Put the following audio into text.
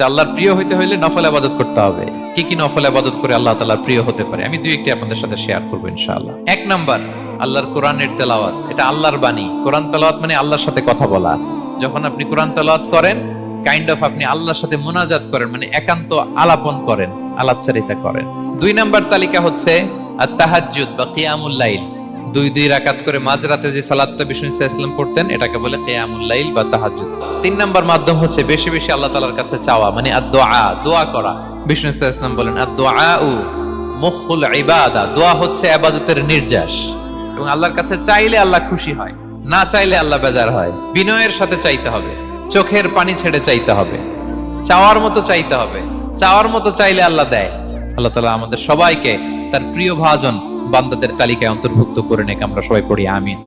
আল্লাহর প্রিয় হইতে হইলে নফল ইবাদত করতে হবে। কি কি নফল ইবাদত করে আল্লাহ তাআলার প্রিয় হতে পারে আমি দুই একটি আপনাদের সাথে শেয়ার করবো ইনশাআল্লাহ। এক নাম্বার, আল্লাহর কোরআনের তেলাওয়াত। এটা আল্লাহর বাণী। কোরআন তেলাওয়াত মানে আল্লাহর সাথে কথা বলা। যখন আপনি কোরআন তেলাওয়াত করেন, কাইন্ড অফ আপনি আল্লাহর সাথে মুনাজাত করেন, মানে একান্ত আলাপন করেন, আলাপচারিতা করেন। দুই নাম্বার তালিকা হচ্ছে আত-তাহাজ্জুদ বা কিয়ামুল লাইল। দুই রাকাত করে মাঝরাতে যে সালাতটা বিষ্ণু সাল্লাল্লাহু আলাইহি ওয়াসাল্লাম পড়তেন, এটাকে বলে কিয়ামুল লাইল বা তাহাজ্জুদ। তিন নাম্বার মাধ্যম হচ্ছে বেশি বেশি আল্লাহ তাআলার কাছে চাওয়া, মানে আদ-দুআ, দোয়া করা। বিষ্ণু সাল্লাল্লাহু আলাইহি ওয়াসাল্লাম বলেন আদ-দুআউ মুখুল ইবাদা, দোয়া হচ্ছে ইবাদতের নির্যাস। এবং আল্লাহর কাছে চাইলে আল্লাহ খুশি হয়, না চাইলে আল্লাহ বেজার হয়। বিনয়ের সাথে চাইতে হবে, চোখের পানি ছেড়ে চাইতে হবে, চাওয়ার মতো চাইতে হবে। চাওয়ার মতো চাইলে আল্লাহ দেয়। আল্লাহ তাআলা আমাদের সবাইকে তার প্রিয় ভাজন বান্দাদের তালিকায় অন্তর্ভুক্ত করে নেক। আমরা সবাই পড়ি আমিন।